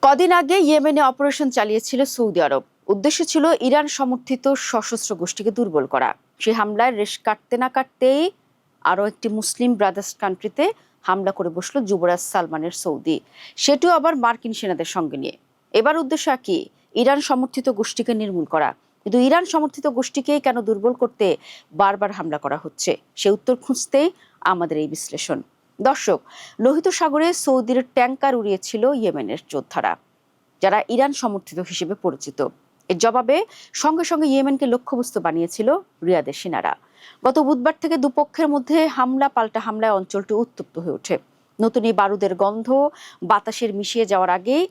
কদিন আগে ইয়েমেনে অপারেশন চালিয়েছিল সৌদি আরব। উদ্দেশ্য ছিল ইরান সমর্থিত সশস্ত্র গোষ্ঠীকে দুর্বল করা। সেই হামলায় রেশ কাটতে না কাটতেই আরও একটি মুসলিম ব্রাদার্স কান্ট্রিতে হামলা করে বসলো যুবরাজ সালমানের সৌদি, সেটিও আবার মার্কিন সেনাদের সঙ্গে নিয়ে। এবার উদ্দেশ্য কি? ইরান সমর্থিত গোষ্ঠীকে নির্মূল করা। কিন্তু ইরান সমর্থিত গোষ্ঠীকেই কেন দুর্বল করতে বারবার হামলা করা হচ্ছে, সে উত্তর খুঁজতেই আমাদের এই বিশ্লেষণ। দর্শক, লোহিত সাগরে সৌদির ট্যাঙ্কার উড়িয়েছিল ইয়েমেনের যোদ্ধারা, যারা ইরান সমর্থিত হিসেবে পরিচিত। এর জবাবে সঙ্গে সঙ্গে ইয়েমেনকে লক্ষ্যবস্তু বানিয়েছিল রিয়াদের সেনারা। গত বুধবার থেকে দুপক্ষের মধ্যে হামলা পাল্টা হামলায় অঞ্চলটি উত্তপ্ত হয়ে ওঠে। নতুন এই বারুদের গন্ধ বাতাসের মিশিয়ে যাওয়ার আগেই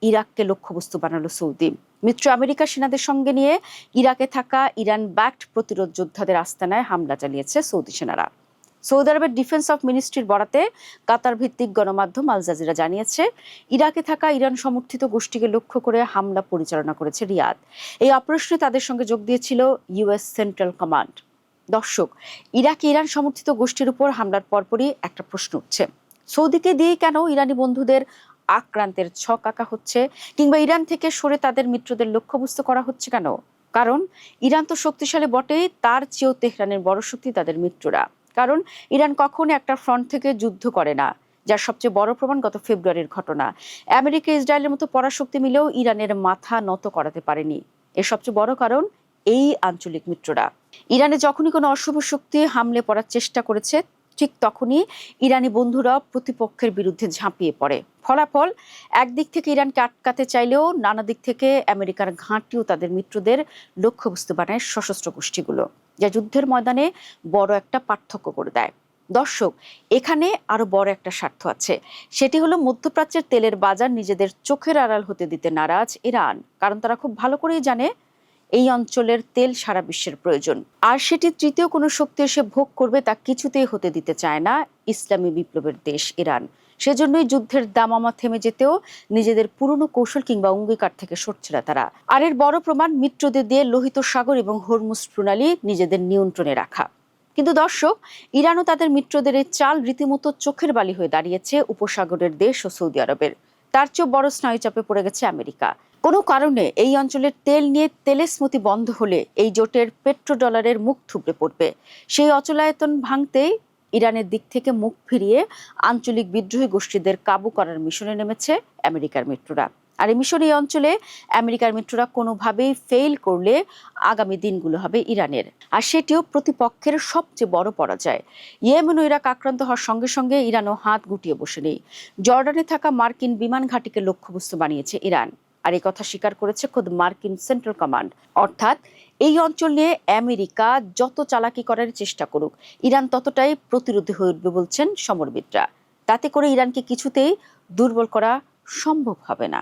ইরাককে লক্ষ্যবস্তু বানালো সৌদি। মিত্র আমেরিকার সেনাদের সঙ্গে নিয়ে ইরাকে থাকা ইরান ব্যাকড প্রতিরোধ যোদ্ধাদের আস্তানায় হামলা চালিয়েছে সৌদি সেনারা। সৌদি আরবের ডিফেন্স অফ মিনিস্ট্রির বরাতে কাতার ভিত্তিক গণমাধ্যম আল জাজিরা জানিয়েছে, ইরাকে থাকা ইরান সমর্থিত গোষ্ঠীকে লক্ষ্য করে হামলা পরিচালনা করেছে রিয়াদ। এই অপারেশনে তাদের সঙ্গে যোগ দিয়েছিল ইউএস সেন্ট্রাল কমান্ড। দর্শক, ইরাকে ইরান সমর্থিত গোষ্ঠীর উপর হামলার পরপরই একটা প্রশ্ন উঠছে, সৌদিকে দিয়ে কেন ইরানি বন্ধুদের আক্রান্তের ছক আঁকা হচ্ছে, কিংবা ইরান থেকে সরে তাদের মিত্রদের লক্ষ্যবস্তু করা হচ্ছে কেন? কারণ ইরান তো শক্তিশালী বটেই, তার চেয়েও তেহরানের বড় শক্তি তাদের মিত্ররা। কারণ ইরান কখনো একটা ফ্রন্ট থেকে যুদ্ধ করে না, যার সবচেয়ে বড় প্রমাণ গত ফেব্রুয়ারির ঘটনা। আমেরিকা ইসরায়েলের মতো পরাশক্তি মিলেও ইরানের মাথা নত করাতে পারেনি। এর সবচেয়ে বড় কারণ এই আঞ্চলিক মিত্ররা। ইরানে যখনই কোনো অশুভ শক্তি হামলে পড়ার চেষ্টা করেছে, ঠিক তখনই ইরানি বন্ধুরা প্রতিপক্ষের বিরুদ্ধে ঝাঁপিয়ে পড়ে। ফলাফল, একদিক থেকে ইরানকে আটকাতে চাইলেও নানা দিক থেকে আমেরিকার ঘাঁটিও তাদের মিত্রদের লক্ষ্যবস্তু বানায় সশস্ত্র গোষ্ঠীগুলো, যা যুদ্ধের ময়দানে বড় একটা পার্থক্য করে দেয়। দর্শক, এখানে আরো বড় একটা স্বার্থ আছে। সেটি হলো মধ্যপ্রাচ্যের তেলের বাজার নিজেদের চোখের আড়াল হতে দিতে নারাজ ইরান। কারণ তারা খুব ভালো করেই জানে এই অঞ্চলের তেল সারা বিশ্বের প্রয়োজন, আর সেটি তৃতীয় কোনো শক্তি এসে ভোগ করবে তা কিছুতেই হতে দিতে চায় না ইসলামী বিপ্লবের দেশ ইরান। সেজন্যই যুদ্ধের দামামা থেমে যেতেও নিজেদের পুরনো কৌশল কিংবা অঙ্গীকার থেকে সরছে না তারা। আর এর বড় প্রমাণ মিত্রদের দিয়ে লোহিত সাগর এবং হরমুজ প্রণালী নিজেদের নিয়ন্ত্রণে রাখা। কিন্তু দর্শক, ইরানও তাদের মিত্রদের এই চাল রীতিমতো চোখের বালি হয়ে দাঁড়িয়েছে উপসাগরের দেশ ও সৌদি আরবের। তার চেয়েও বড় স্নায়ুচাপে পড়ে গেছে আমেরিকা। কোনো কারণে এই অঞ্চলের তেল নিয়ে তেলের স্মৃতি বন্ধ হলে এই জোটের পেট্রোডলারের মুখ থুবড়ে পড়বে। সেই অচলায়তন ভাঙতেই ইরানের দিক থেকে মুখ ফিরিয়ে আঞ্চলিক বিদ্রোহী গোষ্ঠীদের কাবু করার মিশনে নেমেছে আমেরিকার মিত্ররা। আর এই মিশন এই অঞ্চলে আমেরিকার মিত্ররা কোনোভাবেই ফেইল করলে আগামী দিনগুলো হবে ইরানের, আর সেটিও প্রতিপক্ষের সবচেয়ে বড় পরাজয়। ইয়েমেন ও ইরাক আক্রান্ত হওয়ার সঙ্গে সঙ্গে ইরানও হাত গুটিয়ে বসে নেই। জর্ডানে থাকা মার্কিন বিমান ঘাঁটিকে লক্ষ্যবস্তু বানিয়েছে ইরান, আর এই কথা স্বীকার করেছে খোদ মার্কিন সেন্ট্রাল কমান্ড। অর্থাৎ এই অঞ্চল নিয়ে আমেরিকা যত চালাকি করার চেষ্টা করুক, ইরান ততটাই প্রতিরোধী হয়ে উঠবে বলছেন সমরবিদরা। তাতে করে ইরানকে কিছুতেই দুর্বল করা সম্ভব হবে না।